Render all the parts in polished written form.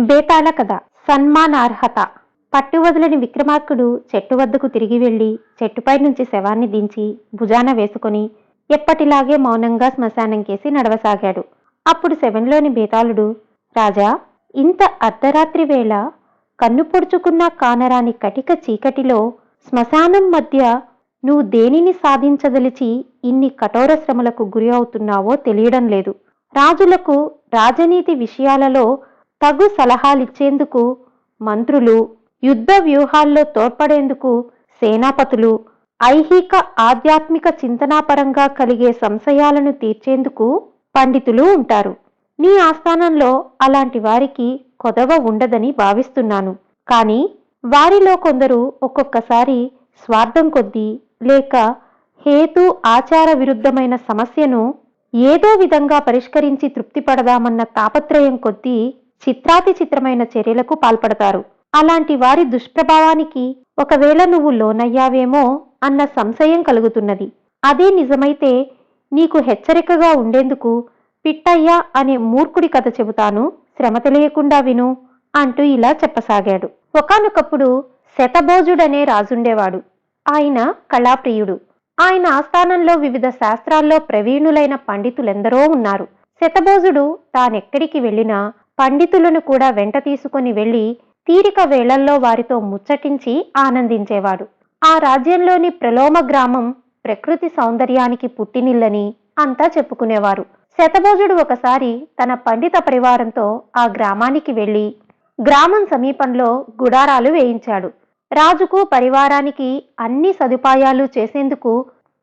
బేతాళ కథ. సన్మానార్హత. పట్టువదలని విక్రమార్కుడు చెట్టు వద్దకు తిరిగి వెళ్లి చెట్టుపై నుంచి శవాన్ని దించి భుజాన వేసుకుని ఎప్పటిలాగే మౌనంగా శ్మశానం కేసి నడవసాగాడు. అప్పుడు శవంలోని బేతాళుడు, రాజా, ఇంత అర్ధరాత్రి వేళ కన్ను పొడుచుకున్నా కానరాని కటిక చీకటిలో శ్మశానం మధ్య నువ్వు దేనిని సాధించదలిచి ఇన్ని కఠోర శ్రమలకు గురి అవుతున్నావో తెలియడం లేదు. రాజులకు రాజనీతి విషయాలలో తగు సలహాలిచ్చేందుకు మంత్రులు, యుద్ధ వ్యూహాల్లో తోడ్పడేందుకు సేనాపతులు, ఐహిక ఆధ్యాత్మిక చింతనాపరంగా కలిగే సంశయాలను తీర్చేందుకు పండితులు ఉంటారు. నీ ఆస్థానంలో అలాంటి వారికి కొదవ ఉండదని భావిస్తున్నాను. కానీ వారిలో కొందరు ఒక్కొక్కసారి స్వార్థం కొద్దీ లేక హేతు ఆచార విరుద్ధమైన సమస్యను ఏదో విధంగా పరిష్కరించి తృప్తిపడదామన్న తాపత్రయం కొద్దీ చిత్రాతి చిత్రమైన చర్యలకు పాల్పడతారు. అలాంటి వారి దుష్ప్రభావానికి ఒకవేళ నువ్వు లోనయ్యావేమో అన్న సంశయం కలుగుతున్నది. అదే నిజమైతే నీకు హెచ్చరికగా ఉండేందుకు పిట్టయ్య అనే మూర్ఖుడి కథ చెబుతాను, శ్రమ తెలియకుండా విను అంటూ ఇలా చెప్పసాగాడు. ఒకానొకప్పుడు శతభోజుడనే రాజుండేవాడు. ఆయన కళాప్రియుడు. ఆయన ఆస్థానంలో వివిధ శాస్త్రాల్లో ప్రవీణులైన పండితులెందరో ఉన్నారు. శతభోజుడు తానెక్కడికి వెళ్ళినా పండితులను కూడా వెంట తీసుకుని వెళ్లి తీరిక వేళల్లో వారితో ముచ్చటించి ఆనందించేవాడు. ఆ రాజ్యంలోని ప్రలోమ గ్రామం ప్రకృతి సౌందర్యానికి పుట్టినిల్లని అంతా చెప్పుకునేవారు. శతభోజుడు ఒకసారి తన పండిత పరివారంతో ఆ గ్రామానికి వెళ్లి గ్రామం సమీపంలో గుడారాలు వేయించాడు. రాజుకు పరివారానికి అన్ని సదుపాయాలు చేసేందుకు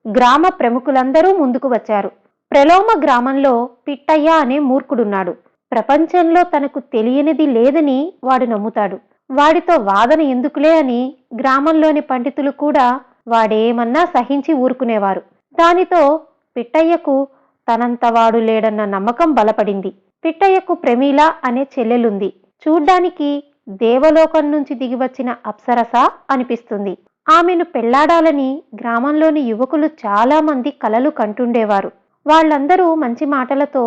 గ్రామ ప్రముఖులందరూ ముందుకు వచ్చారు. ప్రలోమ గ్రామంలో పిట్టయ్య అనే మూర్ఖుడున్నాడు. ప్రపంచంలో తనకు తెలియనిది లేదని వాడు నమ్ముతాడు. వాడితో వాదన ఎందుకులే అని గ్రామంలోని పండితులు కూడా వాడేమన్నా సహించి ఊరుకునేవారు. దానితో పిట్టయ్యకు తనంత వాడు లేడన్న నమ్మకం బలపడింది. పిట్టయ్యకు ప్రమీల అనే చెల్లెలుంది. చూడ్డానికి దేవలోకం నుంచి దిగివచ్చిన అప్సరస అనిపిస్తుంది. ఆమెను పెళ్లాడాలని గ్రామంలోని యువకులు చాలా మంది కలలు కంటుండేవారు. వాళ్లందరూ మంచి మాటలతో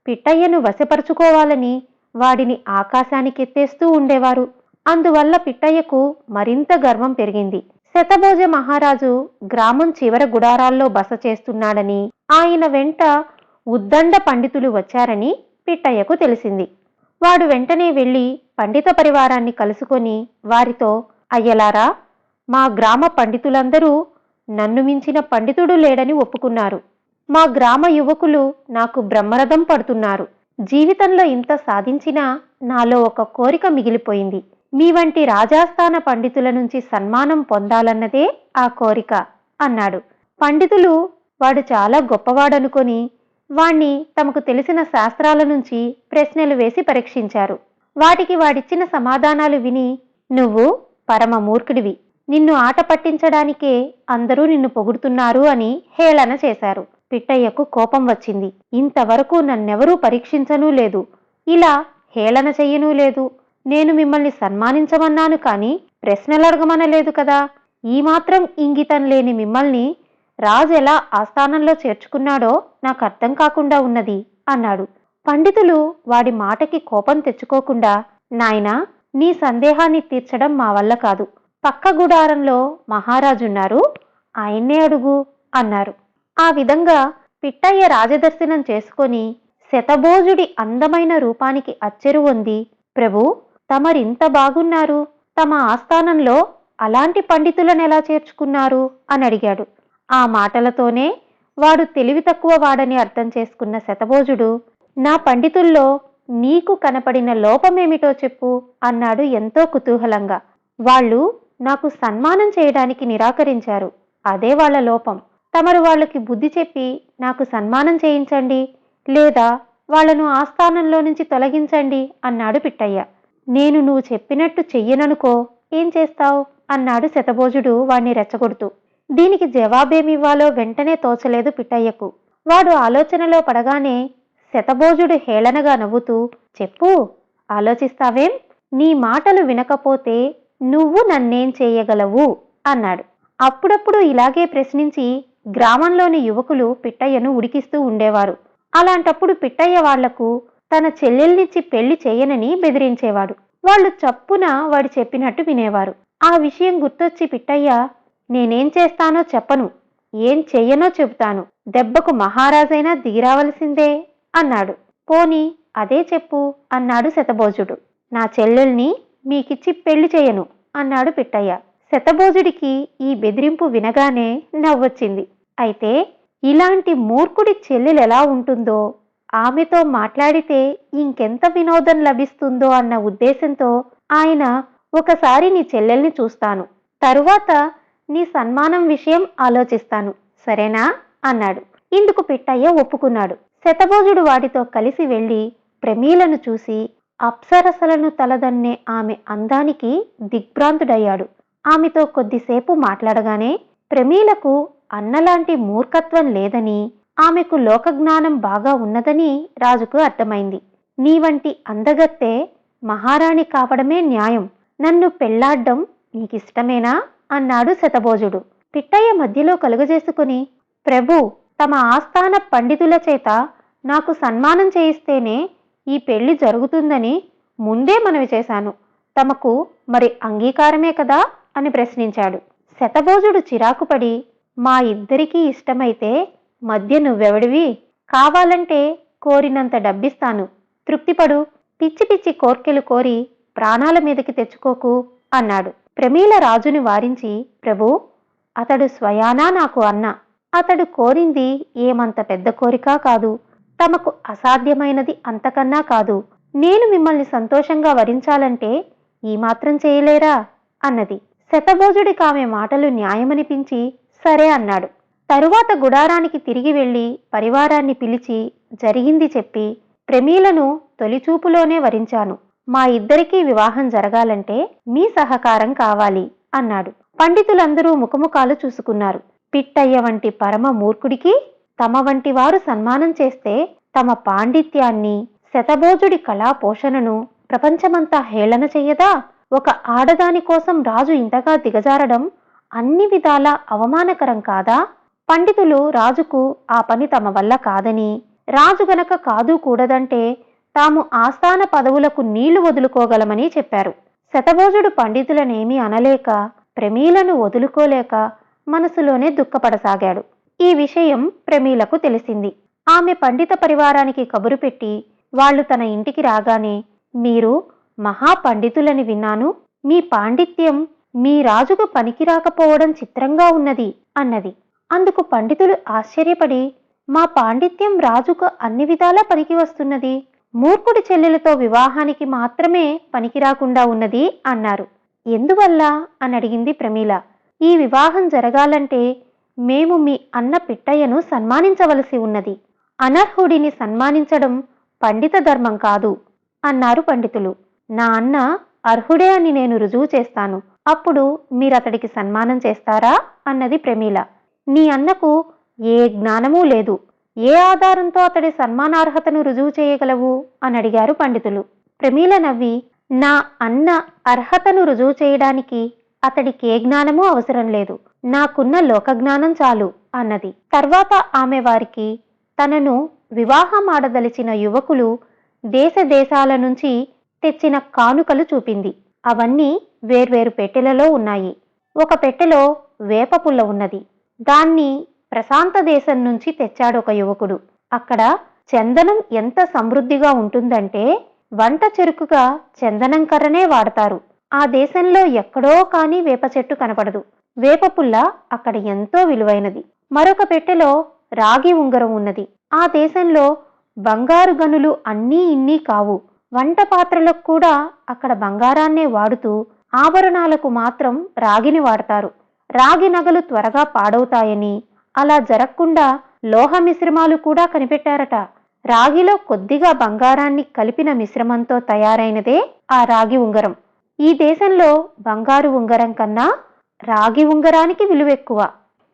పిట్టయ్యను వశపరుచుకోవాలని వాడిని ఆకాశానికెత్తేస్తూ ఉండేవారు. అందువల్ల పిట్టయ్యకు మరింత గర్వం పెరిగింది. శతభోజ మహారాజు గ్రామం చివర గుడారాల్లో బస చేస్తున్నాడని, ఆయన వెంట ఉద్దండ పండితులు వచ్చారని పిట్టయ్యకు తెలిసింది. వాడు వెంటనే వెళ్లి పండిత పరివారాన్ని కలుసుకొని వారితో, అయ్యలారా, మా గ్రామ పండితులందరూ నన్ను మించిన పండితుడు లేడని ఒప్పుకున్నారు. మా గ్రామ యువకులు నాకు బ్రహ్మరథం పడుతున్నారు. జీవితంలో ఇంత సాధించినా నాలో ఒక కోరిక మిగిలిపోయింది. మీ వంటి రాజాస్థాన పండితుల నుంచి సన్మానం పొందాలన్నదే ఆ కోరిక అన్నాడు. పండితులు వాడు చాలా గొప్పవాడనుకొని వాణ్ణి తమకు తెలిసిన శాస్త్రాల నుంచి ప్రశ్నలు వేసి పరీక్షించారు. వాటికి వాడిచ్చిన సమాధానాలు విని, నువ్వు పరమ మూర్ఖుడివి, నిన్ను ఆట పట్టించడానికే అందరూ నిన్ను పొగుడుతున్నారు అని హేళన చేశారు. పిట్టయ్యకు కోపం వచ్చింది. ఇంతవరకు నన్నెవరూ పరీక్షించనూ లేదు, ఇలా హేళన చెయ్యనూ లేదు. నేను మిమ్మల్ని సన్మానించమన్నాను కానీ ప్రశ్నలడగమనలేదు కదా. ఈ మాత్రం ఇంగితం లేని మిమ్మల్ని రాజు ఎలా ఆస్థానంలో చేర్చుకున్నాడో నాకు అర్థం కాకుండా ఉన్నది అన్నాడు. పండితులు వాడి మాటకి కోపం తెచ్చుకోకుండా, నాయనా, నీ సందేహాన్ని తీర్చడం మా వల్ల కాదు. పక్క గుడారంలో మహారాజున్నారు, ఆయన్నే అడుగు అన్నారు. ఆ విధంగా పిట్టయ్య రాజదర్శనం చేసుకొని శతభోజుడి అందమైన రూపానికి అచ్చెరువొంది, ప్రభు, తమరింత బాగున్నారు, తమ ఆస్థానంలో అలాంటి పండితులనెలా చేర్చుకున్నారు అని అడిగాడు. ఆ మాటలతోనే వాడు తెలివి తక్కువ వాడని అర్థం చేసుకున్న శతభోజుడు, నా పండితుల్లో నీకు కనపడిన లోపమేమిటో చెప్పు అన్నాడు ఎంతో కుతూహలంగా. వాళ్ళు నాకు సన్మానం చేయడానికి నిరాకరించారు, అదే వాళ్ల లోపం. తమరు వాళ్ళకి బుద్ధి చెప్పి నాకు సన్మానం చేయించండి, లేదా వాళ్లను ఆస్థానంలో నుంచి తొలగించండి అన్నాడు పిట్టయ్య. నేను నువ్వు చెప్పినట్టు చెయ్యననుకో, ఏం చేస్తావు అన్నాడు శతభోజుడు వాణ్ణి రెచ్చగొడుతూ. దీనికి జవాబేమివ్వాలో వెంటనే తోచలేదు పిట్టయ్యకు. వాడు ఆలోచనలో పడగానే శతభోజుడు హేళనగా నవ్వుతూ, చెప్పు, ఆలోచిస్తావేం? నీ మాటలు వినకపోతే నువ్వు నన్నేం చేయగలవు అన్నాడు. అప్పుడప్పుడు ఇలాగే ప్రశ్నించి గ్రామంలోని యువకులు పిట్టయ్యను ఉడికిస్తూ ఉండేవారు. అలాంటప్పుడు పిట్టయ్య వాళ్లకు తన చెల్లెల్నిచ్చి పెళ్లి చేయనని బెదిరించేవాడు. వాళ్ళు చప్పున వాడు చెప్పినట్టు వినేవారు. ఆ విషయం గుర్తొచ్చి పిట్టయ్య, నేనేం చేస్తానో చెప్పను, ఏం చెయ్యనో చెబుతాను, దెబ్బకు మహారాజైనా దిగిరావలసిందే అన్నాడు. పోనీ అదే చెప్పు అన్నాడు శతభోజుడు. నా చెల్లెల్ని మీకిచ్చి పెళ్లి చేయను అన్నాడు పిట్టయ్య. శతభోజుడికి ఈ బెదిరింపు వినగానే నవ్వొచ్చింది. అయితే ఇలాంటి మూర్ఖుడి చెల్లెలెలా ఉంటుందో, ఆమెతో మాట్లాడితే ఇంకెంత వినోదం లభిస్తుందో అన్న ఉద్దేశంతో ఆయన, ఒకసారి నీ చెల్లెల్ని చూస్తాను, తరువాత నీ సన్మానం విషయం ఆలోచిస్తాను, సరేనా అన్నాడు. ఇందుకు పిట్టయ్య ఒప్పుకున్నాడు. శతభోజుడు వాటితో కలిసి వెళ్లి ప్రమీలను చూసి అప్సరసలను తలదన్నే ఆమె అందానికి దిగ్భ్రాంతుడయ్యాడు. ఆమెతో కొద్దిసేపు మాట్లాడగానే ప్రమీలకు అన్నలాంటి మూర్ఖత్వం లేదని, ఆమెకు లోకజ్ఞానం బాగా ఉన్నదని రాజుకు అర్థమైంది. నీ వంటి అందగత్తె మహారాణి కావడమే న్యాయం, నన్ను పెళ్లాడ్డం నీకిష్టమేనా అన్నాడు శతభోజుడు. పిట్టయ్య మధ్యలో కలుగజేసుకుని, ప్రభు, తమ ఆస్థాన పండితుల చేత నాకు సన్మానం చేయిస్తేనే ఈ పెళ్లి జరుగుతుందని ముందే మనవి చేశాను, తమకు మరి అంగీకారమే కదా అని ప్రశ్నించాడు. శతభోజుడు చిరాకుపడి, మా ఇద్దరికీ ఇష్టమైతే మధ్య నువ్వెవడివి, కావాలంటే కోరినంత డబ్బిస్తాను, తృప్తిపడు, పిచ్చి పిచ్చి కోర్కెలు కోరి ప్రాణాల మీదకి తెచ్చుకోకు అన్నాడు. ప్రమీల రాజుని వారించి, ప్రభు, అతడు స్వయానా నాకు అన్న, అతడు కోరింది ఏమంత పెద్ద కోరిక కాదు, తమకు అసాధ్యమైనది అంతకన్నా కాదు, నేను మిమ్మల్ని సంతోషంగా వరించాలంటే ఈ మాత్రం చేయలేరా అన్నది. శతభోజుడికి ఆమె మాటలు న్యాయమనిపించి సరే అన్నాడు. తరువాత గుడారానికి తిరిగి వెళ్లి పరివారాన్ని పిలిచి జరిగింది చెప్పి, ప్రమీలను తొలిచూపులోనే వరించాను, మా ఇద్దరికీ వివాహం జరగాలంటే మీ సహకారం కావాలి అన్నాడు. పండితులందరూ ముఖముఖాలు చూసుకున్నారు. పిట్టయ్య వంటి పరమ మూర్ఖుడికి తమ వంటి వారు సన్మానం చేస్తే తమ పాండిత్యాన్ని, శతభోజుడి కళా పోషణను ప్రపంచమంతా హేళన చెయ్యదా? ఒక ఆడదాని కోసం రాజు ఇంతగా దిగజారడం అన్ని విధాలా అవమానకరం కాదా? పండితులు రాజుకు ఆ పని తమ వల్ల కాదని, రాజు గనక కాదు కూడదంటే తాము ఆస్థాన పదవులకు నీళ్లు వదులుకోగలమని చెప్పారు. శతభోజుడు పండితులనేమీ అనలేక, ప్రమీలను వదులుకోలేక మనసులోనే దుఃఖపడసాగాడు. ఈ విషయం ప్రమీలకు తెలిసింది. ఆమె పండిత పరివారానికి కబురు పెట్టి వాళ్లు తన ఇంటికి రాగానే, మీరు మహాపండితులని విన్నాను, మీ పాండిత్యం మీ రాజుకు పనికి రాకపోవడం చిత్రంగా ఉన్నది అన్నది. అందుకు పండితులు ఆశ్చర్యపడి, మా పాండిత్యం రాజుకు అన్ని విధాలా పనికి వస్తున్నది, మూర్ఖుడి చెల్లెలతో వివాహానికి మాత్రమే పనికి రాకుండా ఉన్నది అన్నారు. ఎందువల్ల అని అడిగింది ప్రమీల. ఈ వివాహం జరగాలంటే మేము మీ అన్న పిట్టయ్యను సన్మానించవలసి ఉన్నది, అనర్హుడిని సన్మానించడం పండిత ధర్మం కాదు అన్నారు పండితులు. నా అన్న అర్హుడే అని నేను రుజువు చేస్తాను, అప్పుడు మీరతడికి సన్మానం చేస్తారా అన్నది ప్రమీల. నీ అన్నకు ఏ జ్ఞానమూ లేదు, ఏ ఆధారంతో అతడి సన్మానార్హతను రుజువు చేయగలవు అని అడిగారు పండితులు. ప్రమీల నవ్వి, నా అన్న అర్హతను రుజువు చేయడానికి అతడికి ఏ జ్ఞానమూ అవసరం లేదు, నాకున్న లోకజ్ఞానం చాలు అన్నది. తర్వాత ఆమె వారికి తనను వివాహమాడదలిచిన యువకులు దేశ దేశాల నుంచి తెచ్చిన కానుకలు చూపింది. అవన్నీ వేర్వేరు పెట్టెలలో ఉన్నాయి. ఒక పెట్టెలో వేప పుల్ల ఉన్నది. దాన్ని ప్రశాంత దేశం నుంచి తెచ్చాడు ఒక యువకుడు. అక్కడ చందనం ఎంత సమృద్ధిగా ఉంటుందంటే వంట చెరుకుగా చందనం కర్రనే వాడతారు. ఆ దేశంలో ఎక్కడో కానీ వేప చెట్టు కనపడదు. వేప పుల్ల అక్కడ ఎంతో విలువైనది. మరొక పెట్టెలో రాగి ఉంగరం ఉన్నది. ఆ దేశంలో బంగారు గనులు అన్నీ ఇన్నీ కావు. వంట పాత్రలకు కూడా అక్కడ బంగారాన్నే వాడుతూ ఆభరణాలకు మాత్రం రాగిని వాడతారు. రాగి నగలు త్వరగా పాడవుతాయని, అలా జరగకుండా లోహ మిశ్రమాలు కూడా కనిపెట్టారట. రాగిలో కొద్దిగా బంగారాన్ని కలిపిన మిశ్రమంతో తయారైనదే ఆ రాగి ఉంగరం. ఈ దేశంలో బంగారు ఉంగరం కన్నా రాగి ఉంగరానికి విలువెక్కువ.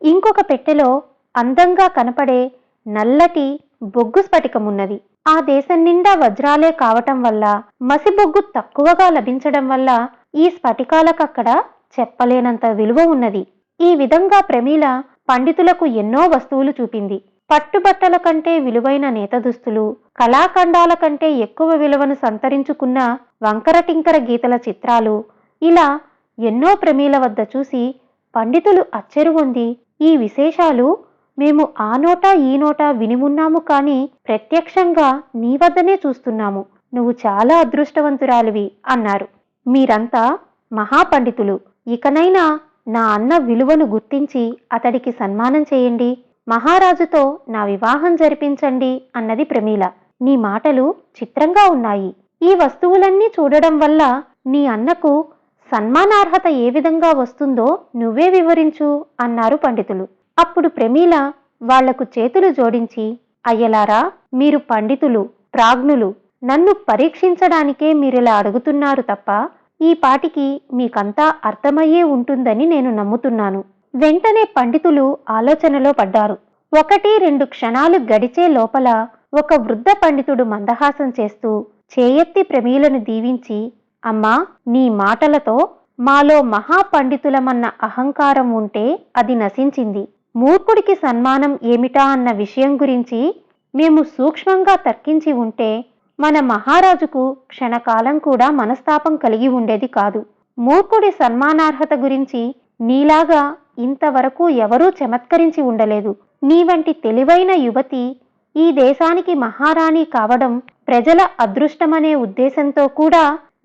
ఇంకొక పెట్టెలో అందంగా కనపడే నల్లటి బొగ్గు స్ఫటికమున్నది. ఆ దేశం నిండా వజ్రాలే కావటం వల్ల, మసిబొగ్గు తక్కువగా లభించడం వల్ల ఈ స్ఫటికాలకక్కడ చెప్పలేనంత విలువ ఉన్నది. ఈ విధంగా ప్రమీల పండితులకు ఎన్నో వస్తువులు చూపింది. పట్టుబట్టల కంటే విలువైన నేత దుస్తులు, కళాఖండాల కంటే ఎక్కువ విలువను సంతరించుకున్న వంకరటింకర గీతల చిత్రాలు, ఇలా ఎన్నో ప్రమీల వద్ద చూసి పండితులు అచ్చెరువొంది, ఈ విశేషాలు మేము ఆ నోట ఈ నోట వినిమున్నాము కాని ప్రత్యక్షంగా నీ వద్దనే చూస్తున్నాము. నువ్వు చాలా అదృష్టవంతురాలివి అన్నారు. మీరంతా మహాపండితులు. ఇకనైనా నా అన్న విలువను గుర్తించి అతడికి సన్మానం చేయండి. మహారాజుతో నా వివాహం జరిపించండి అన్నది ప్రమీల. నీ మాటలు చిత్రంగా ఉన్నాయి. ఈ వస్తువులన్నీ చూడడం వల్ల నీ అన్నకు సన్మానార్హత ఏ విధంగా వస్తుందో నువ్వే వివరించు అన్నారు పండితులు. అప్పుడు ప్రమీల వాళ్లకు చేతులు జోడించి, అయ్యలారా, మీరు పండితులు, ప్రాజ్ఞులు. నన్ను పరీక్షించడానికే మీరిలా అడుగుతున్నారు తప్ప ఈ పాటికి మీకంతా అర్థమయ్యే ఉంటుందని నేను నమ్ముతున్నాను. వెంటనే పండితులు ఆలోచనలో పడ్డారు. 1-2 క్షణాలు గడిచే లోపల ఒక వృద్ధ పండితుడు మందహాసం చేస్తూ చేయెత్తి ప్రమీలను దీవించి, అమ్మా, నీ మాటలతో మాలో మహాపండితులమన్న అహంకారం ఉంటే అది నశించింది. మూర్ఖుడికి సన్మానం ఏమిటా అన్న విషయం గురించి మేము సూక్ష్మంగా తర్కించి ఉంటే మన మహారాజుకు క్షణకాలం కూడా మనస్తాపం కలిగి ఉండేది కాదు. మూర్ఖుడి సన్మానార్హత గురించి నీలాగా ఇంతవరకు ఎవరూ చమత్కరించి ఉండలేదు. నీ వంటి తెలివైన యువతి ఈ దేశానికి మహారాణి కావడం ప్రజల అదృష్టమనే ఉద్దేశంతో కూడా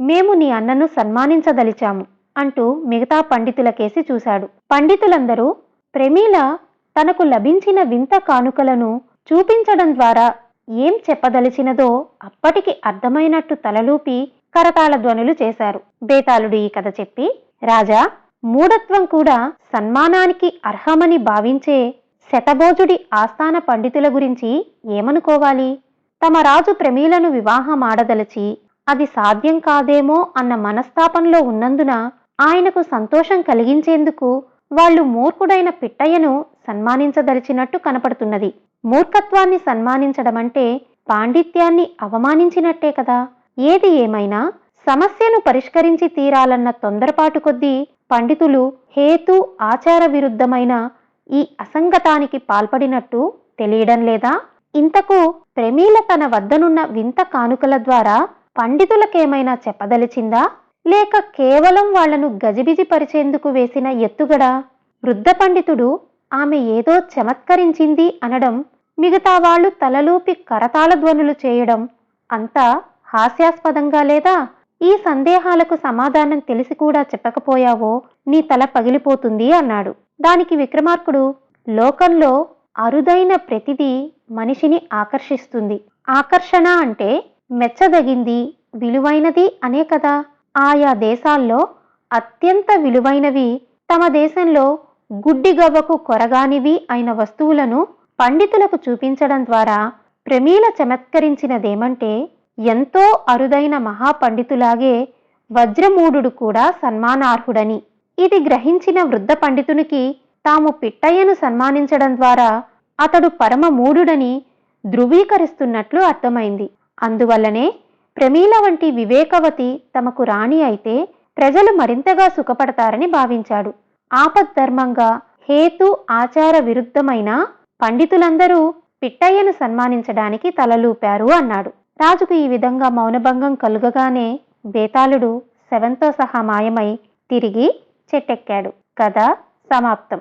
మేము నీ అన్నను సన్మానించదలిచాము అంటూ మిగతా పండితులకేసి చూశాడు. పండితులందరూ ప్రమీల తనకు లభించిన వింత కానుకలను చూపించడం ద్వారా ఏం చెప్పదలిచినదో అప్పటికి అర్థమైనట్టు తలలూపి కరతాళ ధ్వనులు చేశారు. బేతాళుడు ఈ కథ చెప్పి, రాజా, మూఢత్వం కూడా సన్మానానికి అర్హమని భావించే శతభోజుడి ఆస్థాన పండితుల గురించి ఏమనుకోవాలి? తమ రాజు ప్రమీలను వివాహమాడదలచి అది సాధ్యం కాదేమో అన్న మనస్తాపంలో ఉన్నందున ఆయనకు సంతోషం కలిగించేందుకు వాళ్ళు మూర్ఖుడైన పిట్టయ్యను సన్మానించదలిచినట్టు కనపడుతున్నది. మూర్ఖత్వాన్ని సన్మానించడమంటే పాండిత్యాన్ని అవమానించినట్టే కదా. ఏది ఏమైనా సమస్యను పరిష్కరించి తీరాలన్న తొందరపాటు కొద్దీ పండితులు హేతు ఆచార విరుద్ధమైన ఈ అసంగతానికి పాల్పడినట్టు తెలియడం లేదా? ఇంతకు ప్రమీల తన వద్దనున్న వింత కానుకల ద్వారా పండితులకేమైనా చెప్పదలిచిందా, లేక కేవలం వాళ్లను గజిబిజి పరిచేందుకు వేసిన ఎత్తుగడా? వృద్ధ పండితుడు ఆమె ఏదో చమత్కరించింది అనడం, మిగతా వాళ్ళు తలలూపి కరతాళ ధ్వనులు చేయడం అంతా హాస్యాస్పదంగా లేదా? ఈ సందేహాలకు సమాధానం తెలిసి కూడా చెప్పకపోయావో నీ తల పగిలిపోతుంది అన్నాడు. దానికి విక్రమార్కుడు, లోకంలో అరుదైన ప్రతిదీ మనిషిని ఆకర్షిస్తుంది. ఆకర్షణ అంటే మెచ్చదగింది, విలువైనది అనే కదా. ఆయా దేశాల్లో అత్యంత విలువైనవి, తమ దేశంలో గుడ్డిగవ్వకు కొరగానివి అయిన వస్తువులను పండితులకు చూపించడం ద్వారా ప్రమీల చమత్కరించినదేమంటే, ఎంతో అరుదైన మహాపండితులాగే వజ్రమూఢుడు కూడా సన్మానార్హుడని. ఇది గ్రహించిన వృద్ధ పండితునికి తాము పిట్టయ్యను సన్మానించడం ద్వారా అతడు పరమ మూఢుడని ధృవీకరిస్తున్నట్లు అర్థమైంది. అందువల్లనే ప్రమీల వంటి వివేకవతి తమకు రాణి అయితే ప్రజలు మరింతగా సుఖపడతారని భావించాడు. ఆపద్ధర్మంగా హేతు ఆచార విరుద్ధమైన పండితులందరూ పిట్టయ్యను సన్మానించడానికి తలలూపారు అన్నాడు. రాజుకు ఈ విధంగా మౌనభంగం కలుగగానే బేతాళుడు శవంతో సహా మాయమై తిరిగి చెట్టెక్కాడు. కథ సమాప్తం.